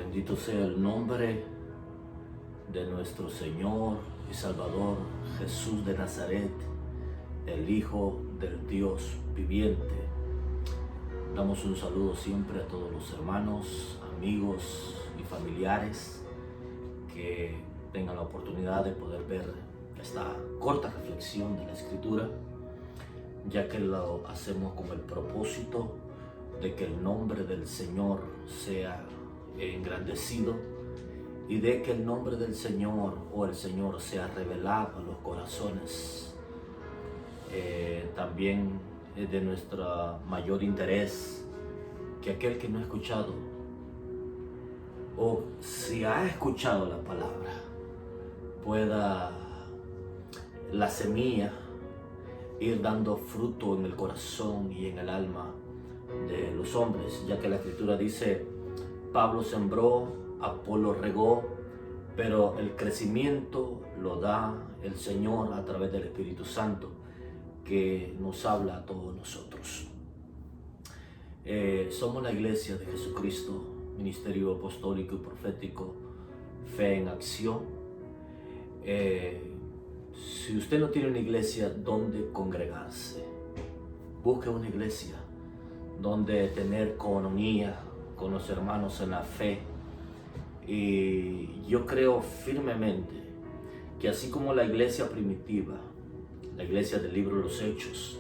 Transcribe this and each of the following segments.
Bendito sea el nombre de nuestro Señor y Salvador Jesús de Nazaret, el Hijo del Dios viviente. Damos un saludo siempre a todos los hermanos, amigos y familiares que tengan la oportunidad de poder ver esta corta reflexión de la Escritura, ya que lo hacemos con el propósito de que el nombre del Señor sea engrandecido y de que el nombre del Señor o el Señor sea revelado a los corazones. También es de nuestro mayor interés que aquel que no ha escuchado, o si ha escuchado la palabra, pueda la semilla ir dando fruto en el corazón y en el alma de los hombres, ya que la Escritura dice: Pablo sembró, Apolo regó, pero el crecimiento lo da el Señor a través del Espíritu Santo, que nos habla a todos nosotros. Somos la Iglesia de Jesucristo, Ministerio Apostólico y Profético, Fe en Acción. Si usted no tiene una iglesia donde congregarse, busque una iglesia donde tener comunión con los hermanos en la fe. Y yo creo firmemente que así como la iglesia primitiva, la iglesia del libro de los Hechos,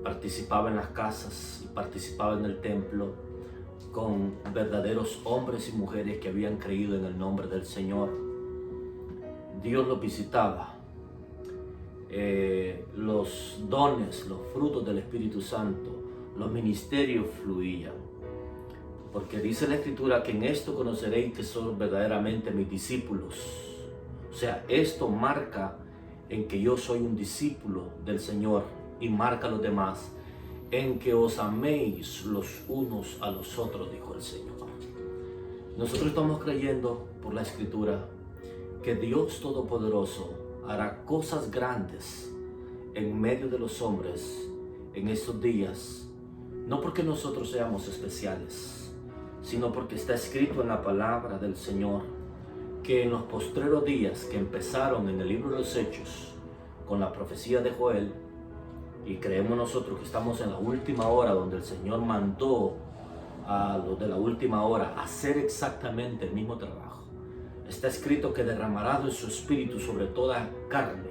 participaba en las casas y participaba en el templo con verdaderos hombres y mujeres que habían creído en el nombre del Señor, Dios los visitaba. Los dones, los frutos del Espíritu Santo, los ministerios fluían. Porque dice la Escritura que en esto conoceréis que son verdaderamente mis discípulos. O sea, esto marca en que yo soy un discípulo del Señor, y marca a los demás en que os améis los unos a los otros, dijo el Señor. Nosotros estamos creyendo por la Escritura que Dios Todopoderoso hará cosas grandes en medio de los hombres en estos días, no porque nosotros seamos especiales, sino porque está escrito en la palabra del Señor que en los postreros días, que empezaron en el libro de los Hechos con la profecía de Joel, y creemos nosotros que estamos en la última hora, donde el Señor mandó a los de la última hora a hacer exactamente el mismo trabajo. Está escrito que derramará de su espíritu sobre toda carne.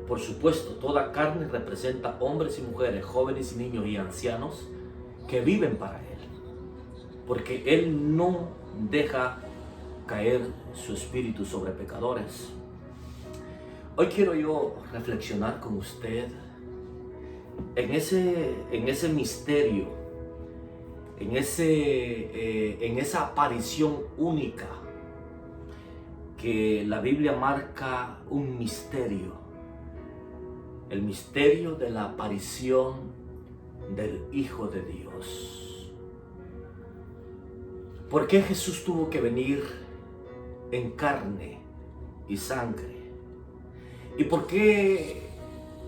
Por supuesto, toda carne representa hombres y mujeres, jóvenes y niños y ancianos que viven para Él, porque Él no deja caer su espíritu sobre pecadores. Hoy quiero yo reflexionar con usted en ese misterio, en esa aparición única que la Biblia marca un misterio, el misterio de la aparición del Hijo de Dios. ¿Por qué Jesús tuvo que venir en carne y sangre? ¿Y por qué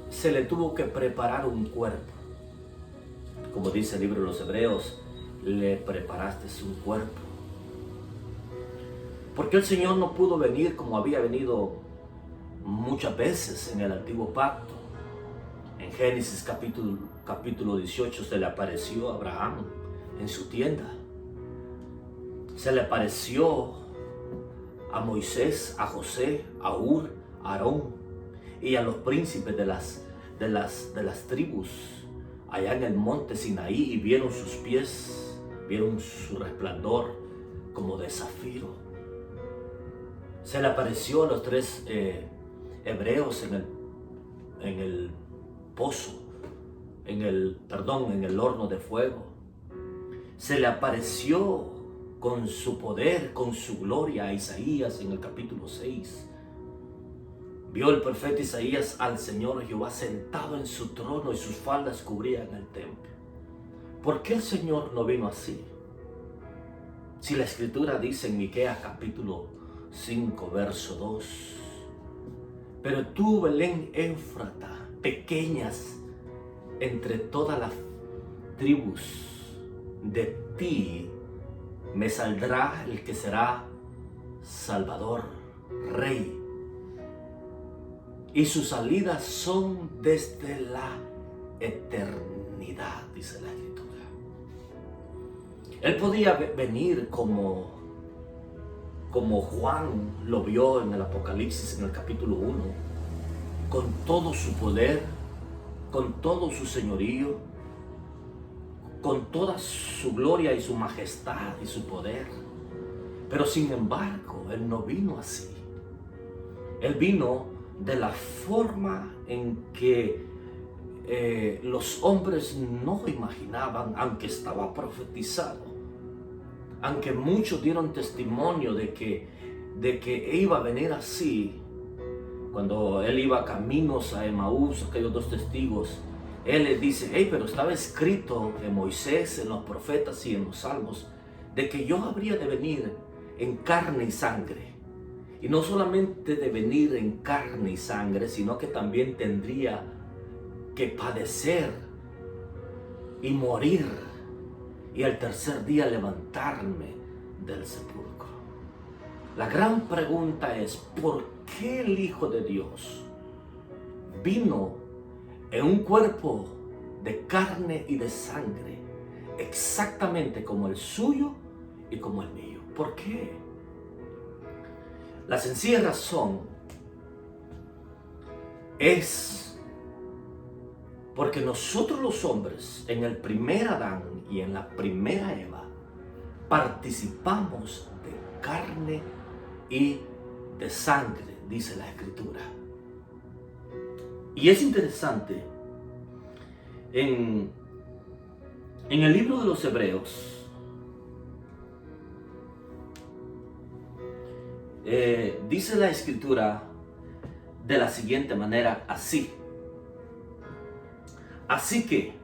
se le tuvo que preparar un cuerpo? Como dice el libro de los Hebreos, le preparaste un cuerpo. ¿Por qué el Señor no pudo venir como había venido muchas veces en el antiguo pacto? En Génesis capítulo 18 se le apareció a Abraham en su tienda. Se le apareció a Moisés, a José, a Hur, a Aarón y a los príncipes de las tribus allá en el monte Sinaí, y vieron sus pies, vieron su resplandor como de zafiro. Se le apareció a los tres hebreos en el pozo, en el horno de fuego. Se le apareció con su poder, con su gloria a Isaías en el capítulo 6. Vio el profeta Isaías al Señor Jehová sentado en su trono y sus faldas cubrían el templo. ¿Por qué el Señor no vino así? Si la Escritura dice en Miqueas capítulo 5, verso 2: pero tú, Belén Éfrata, pequeñas entre todas las tribus, de ti me saldrá el que será Salvador, Rey. Y sus salidas son desde la eternidad, dice la Escritura. Él podía venir como Juan lo vio en el Apocalipsis, en el capítulo 1, con todo su poder, con todo su señorío, con toda su gloria y su majestad y su poder. Pero sin embargo, Él no vino así. Él vino de la forma en que los hombres no imaginaban, aunque estaba profetizado, aunque muchos dieron testimonio de que iba a venir así. Cuando Él iba caminos a Emaús, aquellos dos testigos, Él les dice: hey, pero estaba escrito en Moisés, en los profetas y en los salmos, de que yo habría de venir en carne y sangre. Y no solamente de venir en carne y sangre, sino que también tendría que padecer y morir, y al tercer día levantarme del sepulcro. La gran pregunta es: ¿por qué el Hijo de Dios vino en un cuerpo de carne y de sangre, exactamente como el suyo y como el mío? ¿Por qué? La sencilla razón es porque nosotros los hombres, en el primer Adán y en la primera Eva, participamos de carne y de sangre, dice la Escritura. Y es interesante, en el libro de los Hebreos, dice la Escritura de la siguiente manera, así que,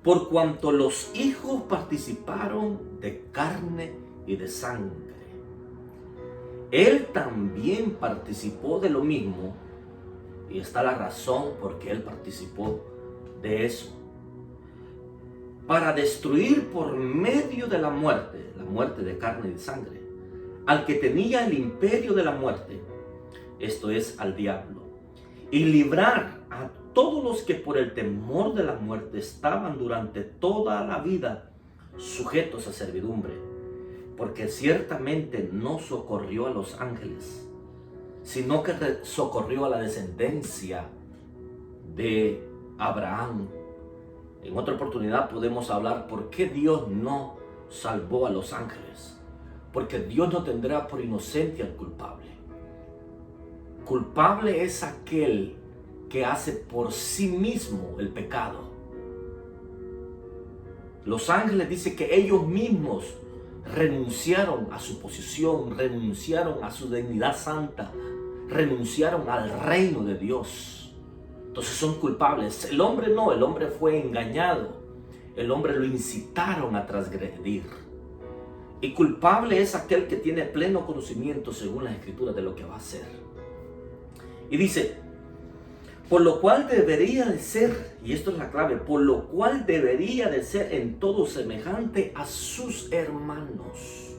por cuanto los hijos participaron de carne y de sangre, Él también participó de lo mismo, y está la razón por qué Él participó de eso, para destruir por medio de la muerte de carne y de sangre, al que tenía el imperio de la muerte, esto es, al diablo, y librar a todos los que por el temor de la muerte estaban durante toda la vida sujetos a servidumbre, porque ciertamente no socorrió a los ángeles, sino que socorrió a la descendencia de Abraham. En otra oportunidad podemos hablar por qué Dios no salvó a los ángeles. Porque Dios no tendrá por inocente al culpable. Culpable es aquel que hace por sí mismo el pecado. Los ángeles dicen que ellos mismos renunciaron a su posición, renunciaron a su dignidad santa, renunciaron al reino de Dios. Entonces son culpables. El hombre no, el hombre fue engañado. El hombre lo incitaron a transgredir. Y culpable es aquel que tiene pleno conocimiento, según las Escrituras, de lo que va a hacer. Y dice: por lo cual debería de ser, y esto es la clave, por lo cual debería de ser en todo semejante a sus hermanos,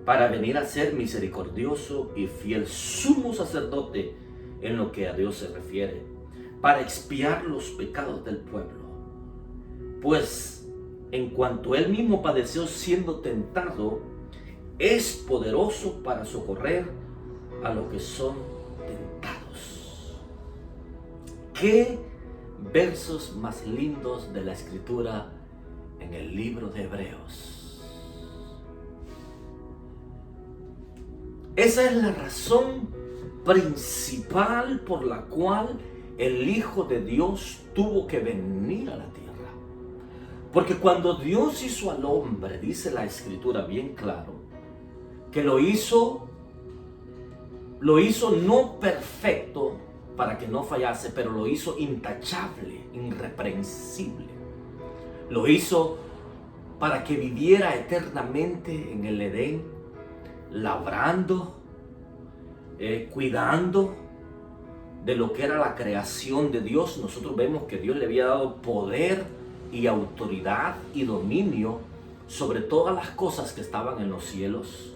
para venir a ser misericordioso y fiel sumo sacerdote en lo que a Dios se refiere, para expiar los pecados del pueblo. Pues en cuanto Él mismo padeció siendo tentado, es poderoso para socorrer a los que son tentados. ¿Qué versos más lindos de la Escritura en el libro de Hebreos? Esa es la razón principal por la cual el Hijo de Dios tuvo que venir a la tierra. Porque cuando Dios hizo al hombre, dice la Escritura bien claro, que lo hizo no perfecto para que no fallase, pero lo hizo intachable, irreprensible. Lo hizo para que viviera eternamente en el Edén, labrando, cuidando de lo que era la creación de Dios. Nosotros vemos que Dios le había dado poder y autoridad y dominio sobre todas las cosas que estaban en los cielos,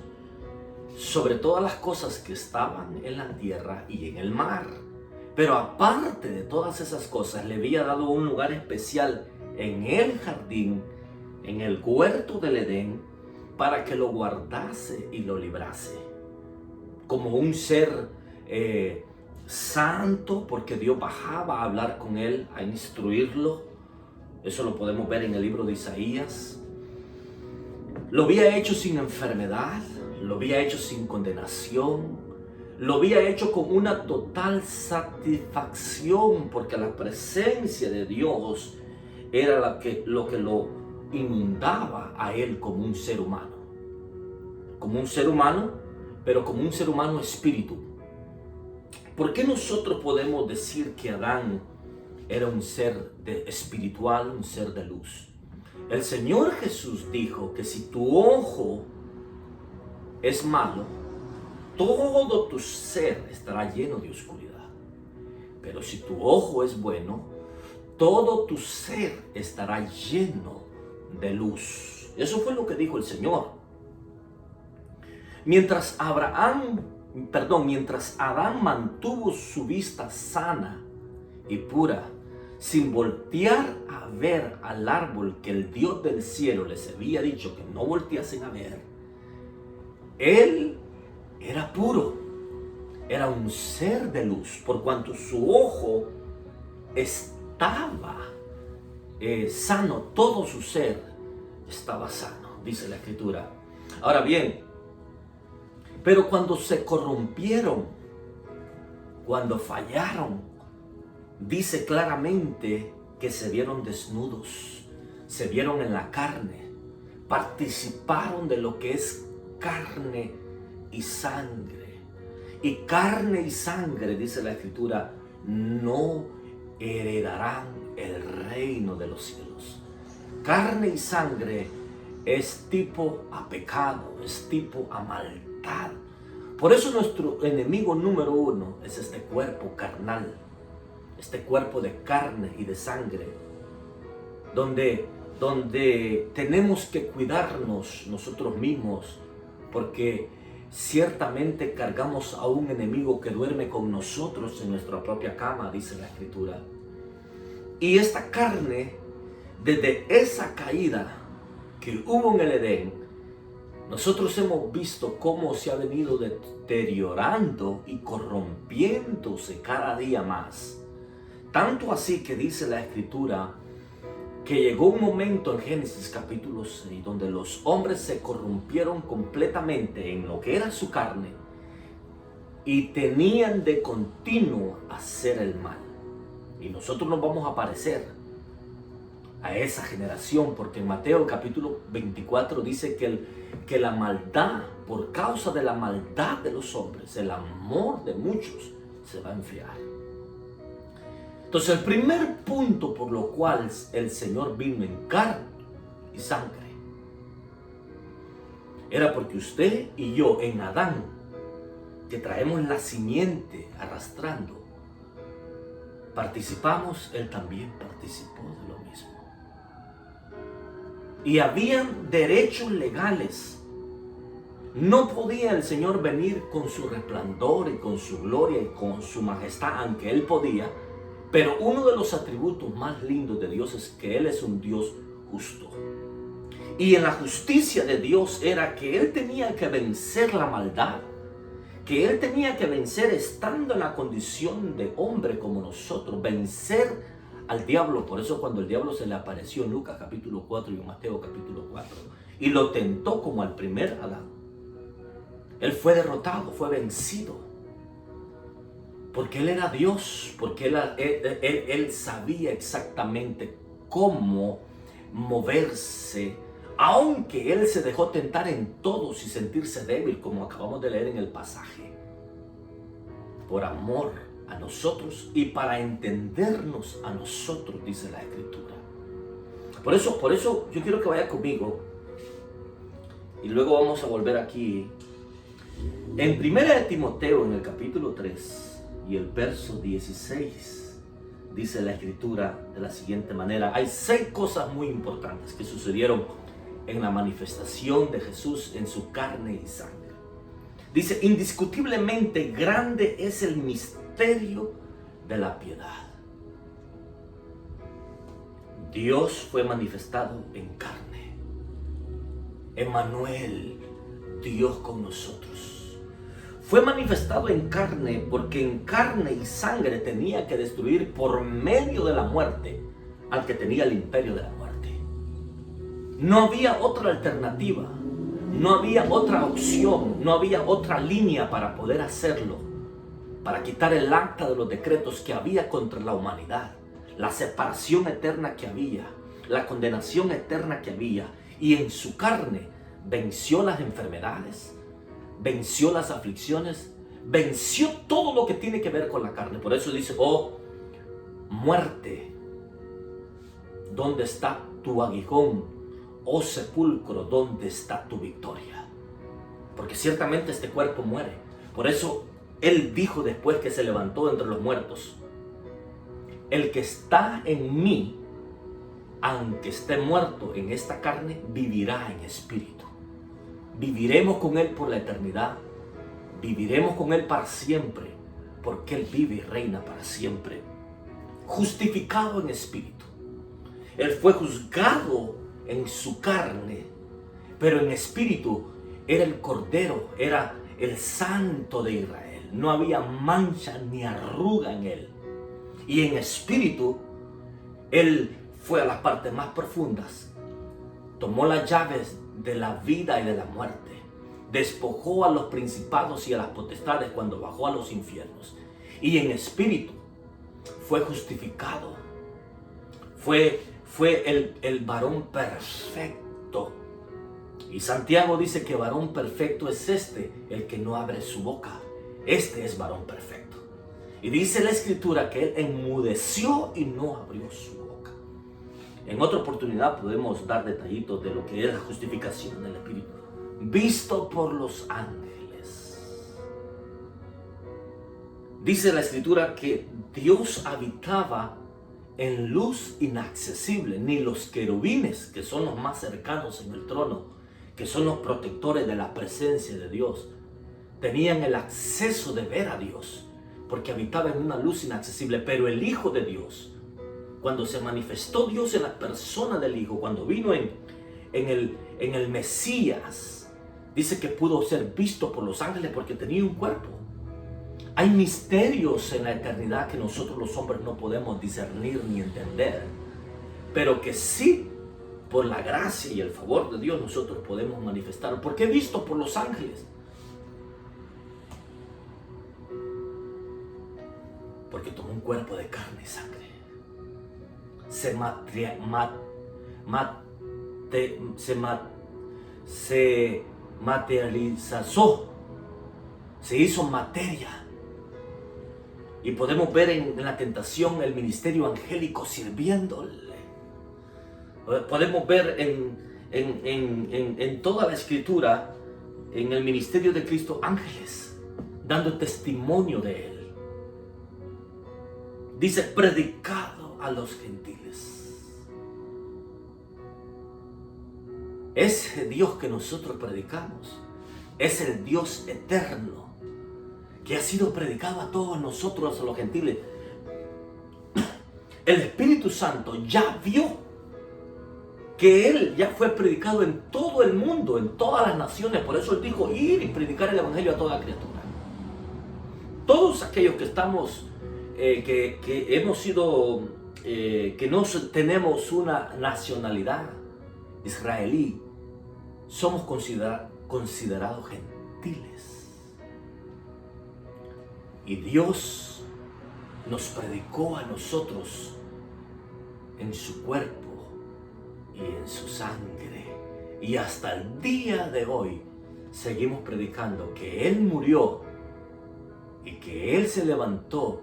sobre todas las cosas que estaban en la tierra y en el mar. Pero aparte de todas esas cosas, le había dado un lugar especial en el jardín, en el huerto del Edén, para que lo guardase y lo librase. Como un ser santo, porque Dios bajaba a hablar con él, a instruirlo. Eso lo podemos ver en el libro de Isaías. Lo había hecho sin enfermedad, lo había hecho sin condenación, lo había hecho con una total satisfacción, porque la presencia de Dios era lo que lo inundaba a él como un ser humano. Como un ser humano, pero como un ser humano espíritu. ¿Por qué nosotros podemos decir que Adán era un ser espiritual, un ser de luz? El Señor Jesús dijo que si tu ojo es malo, todo tu ser estará lleno de oscuridad. Pero si tu ojo es bueno, todo tu ser estará lleno de luz. Eso fue lo que dijo el Señor. Mientras Adán mantuvo su vista sana y pura, sin voltear a ver al árbol que el Dios del cielo les había dicho que no volteasen a ver, él era puro, era un ser de luz, por cuanto su ojo estaba sano, todo su ser estaba sano, dice la Escritura. Ahora bien, pero cuando se corrompieron, cuando fallaron, dice claramente que se vieron desnudos, se vieron en la carne, participaron de lo que es carne y sangre. Y carne y sangre, dice la Escritura, no heredarán el reino de los cielos. Carne y sangre es tipo a pecado, es tipo a maldad. Por eso nuestro enemigo número uno es este cuerpo carnal, este cuerpo de carne y de sangre, donde tenemos que cuidarnos nosotros mismos, porque ciertamente cargamos a un enemigo que duerme con nosotros en nuestra propia cama, dice la Escritura. Y esta carne, desde esa caída que hubo en el Edén, nosotros hemos visto cómo se ha venido deteriorando y corrompiéndose cada día más. Tanto así que dice la Escritura que llegó un momento en Génesis capítulo 6 donde los hombres se corrompieron completamente en lo que era su carne y tenían de continuo hacer el mal. Y nosotros nos vamos a parecer a esa generación, porque en Mateo capítulo 24 dice que la maldad, por causa de la maldad de los hombres, el amor de muchos se va a enfriar. Entonces el primer punto por lo cual el Señor vino en carne y sangre era porque usted y yo en Adán, que traemos la simiente arrastrando, participamos, él también participó de lo mismo. Y habían derechos legales. No podía el Señor venir con su resplandor y con su gloria y con su majestad, aunque Él podía. Pero uno de los atributos más lindos de Dios es que Él es un Dios justo. Y en la justicia de Dios era que Él tenía que vencer la maldad, que Él tenía que vencer estando en la condición de hombre como nosotros, vencer al diablo. Por eso cuando el diablo se le apareció en Lucas capítulo 4 y en Mateo capítulo 4 y lo tentó como al primer Adán, Él fue derrotado, fue vencido. Porque Él era Dios, porque él sabía exactamente cómo moverse, aunque Él se dejó tentar en todos y sentirse débil, como acabamos de leer en el pasaje, por amor a nosotros y para entendernos a nosotros, dice la Escritura. Por eso yo quiero que vaya conmigo y luego vamos a volver aquí en 1 de Timoteo, en el capítulo 3 y el verso 16, dice la Escritura de la siguiente manera. Hay 6 cosas muy importantes que sucedieron en la manifestación de Jesús en su carne y sangre. Dice, indiscutiblemente grande es el misterio de la piedad. Dios fue manifestado en carne. Emmanuel, Dios con nosotros. Fue manifestado en carne porque en carne y sangre tenía que destruir por medio de la muerte al que tenía el imperio de la muerte. No había otra alternativa, no había otra opción, no había otra línea para poder hacerlo, para quitar el acta de los decretos que había contra la humanidad, la separación eterna que había, la condenación eterna que había. Y en su carne venció las enfermedades, venció las aflicciones, venció todo lo que tiene que ver con la carne. Por eso dice, oh muerte, ¿dónde está tu aguijón? Oh sepulcro, ¿dónde está tu victoria? Porque ciertamente este cuerpo muere. Por eso Él dijo después que se levantó entre los muertos, el que está en mí, aunque esté muerto en esta carne, vivirá en espíritu. Viviremos con Él por la eternidad. Viviremos con Él para siempre, porque Él vive y reina para siempre. Justificado en espíritu. Él fue juzgado en su carne, pero en espíritu era el Cordero, era el Santo de Israel. No había mancha ni arruga en Él. Y en espíritu, Él fue a las partes más profundas, tomó las llaves de la vida y de la muerte, despojó a los principados y a las potestades cuando bajó a los infiernos. Y en espíritu fue justificado, fue el varón perfecto. Y Santiago dice que varón perfecto es el que no abre su boca. Este es varón perfecto. Y dice la Escritura que Él enmudeció y no abrió su boca. En otra oportunidad podemos dar detallitos de lo que es la justificación del Espíritu. Visto por los ángeles. Dice la Escritura que Dios habitaba en luz inaccesible. Ni los querubines, que son los más cercanos en el trono, que son los protectores de la presencia de Dios, tenían el acceso de ver a Dios, porque habitaba en una luz inaccesible. Pero el Hijo de Dios, cuando se manifestó Dios en la persona del Hijo, cuando vino en el Mesías, dice que pudo ser visto por los ángeles porque tenía un cuerpo. Hay misterios en la eternidad que nosotros los hombres no podemos discernir ni entender, pero que sí, por la gracia y el favor de Dios, nosotros podemos manifestar. Porque he visto por los ángeles. Porque tomó un cuerpo de carne y sangre. Se materializó. Se hizo materia. Y podemos ver en la tentación el ministerio angélico sirviéndole. Podemos ver en toda la Escritura, en el ministerio de Cristo, ángeles dando testimonio de Él. Dice, predicado a los gentiles. Ese Dios que nosotros predicamos es el Dios eterno, que ha sido predicado a todos nosotros, a los gentiles. El Espíritu Santo ya vio que Él ya fue predicado en todo el mundo, en todas las naciones. Por eso Él dijo, ir y predicar el Evangelio a toda criatura. Todos aquellos que estamos, que hemos sido, que no tenemos una nacionalidad israelí, somos considerados gentiles. Y Dios nos predicó a nosotros en su cuerpo y en su sangre. Y hasta el día de hoy seguimos predicando que Él murió y que Él se levantó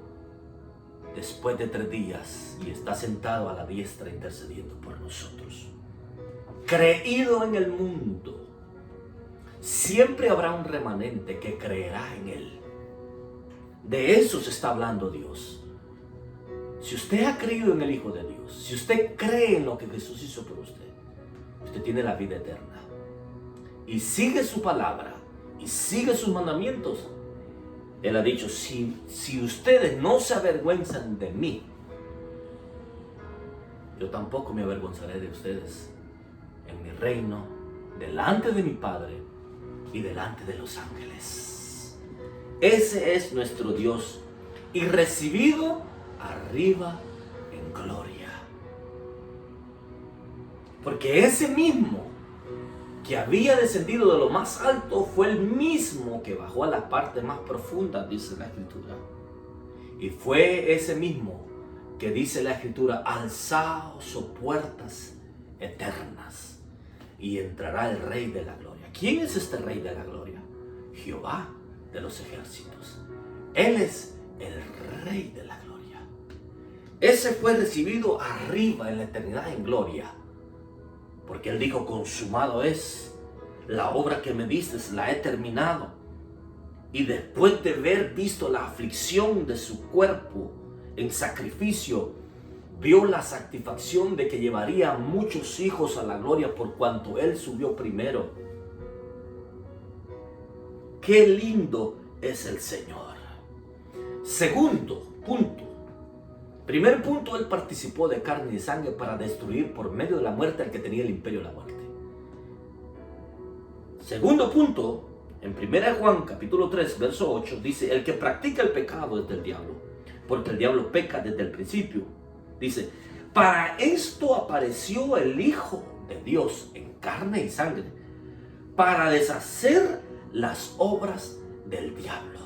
después de 3 días y está sentado a la diestra intercediendo por nosotros. Creído en el mundo, siempre habrá un remanente que creerá en Él. De eso se está hablando Dios. Si usted ha creído en el Hijo de Dios, si usted cree en lo que Jesús hizo por usted, usted tiene la vida eterna. Y sigue su palabra y sigue sus mandamientos. Él ha dicho, si ustedes no se avergüenzan de mí, yo tampoco me avergonzaré de ustedes en mi reino, delante de mi Padre y delante de los ángeles. Ese es nuestro Dios, y recibido arriba en gloria. Porque ese mismo que había descendido de lo más alto fue el mismo que bajó a la parte más profunda, dice la Escritura. Y fue ese mismo que dice la Escritura, alzaos, oh puertas eternas, y entrará el Rey de la Gloria. ¿Quién es este Rey de la Gloria? Jehová de los ejércitos. Él es el Rey de la Gloria. Ese fue recibido arriba en la eternidad en gloria. Porque Él dijo, consumado es, la obra que me diste, la he terminado. Y después de haber visto la aflicción de su cuerpo en sacrificio, vio la satisfacción de que llevaría a muchos hijos a la gloria por cuanto Él subió primero. Qué lindo es el Señor. Segundo punto. Primer punto, Él participó de carne y sangre para destruir por medio de la muerte al que tenía el imperio de la muerte. Segundo punto, en 1 Juan capítulo 3, verso 8, dice, el que practica el pecado es del diablo, porque el diablo peca desde el principio. Dice, para esto apareció el Hijo de Dios en carne y sangre, para deshacer las obras del diablo.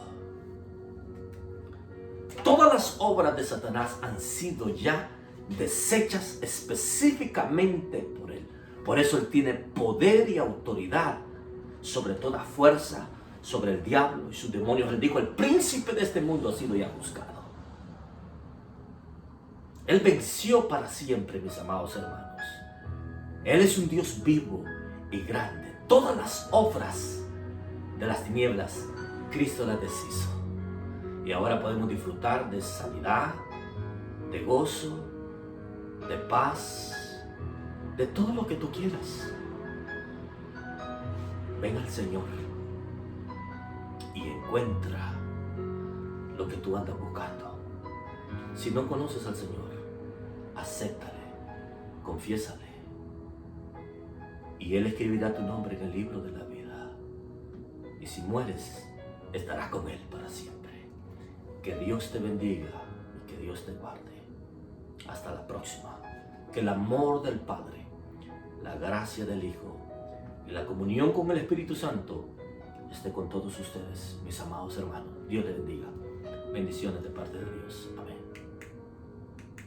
Todas las obras de Satanás han sido ya deshechas específicamente por Él. Por eso Él tiene poder y autoridad sobre toda fuerza, sobre el diablo y sus demonios. Él dijo, el príncipe de este mundo ha sido ya juzgado. Él venció para siempre, mis amados hermanos. Él es un Dios vivo y grande. Todas las obras de las tinieblas, Cristo las deshizo. Y ahora podemos disfrutar de sanidad, de gozo, de paz, de todo lo que tú quieras. Ven al Señor y encuentra lo que tú andas buscando. Si no conoces al Señor, acéptale, confiésale, y Él escribirá tu nombre en el libro de la vida. Y si mueres, estarás con Él para siempre. Que Dios te bendiga y que Dios te guarde. Hasta la próxima. Que el amor del Padre, la gracia del Hijo y la comunión con el Espíritu Santo esté con todos ustedes, mis amados hermanos. Dios les bendiga. Bendiciones de parte de Dios. Amén.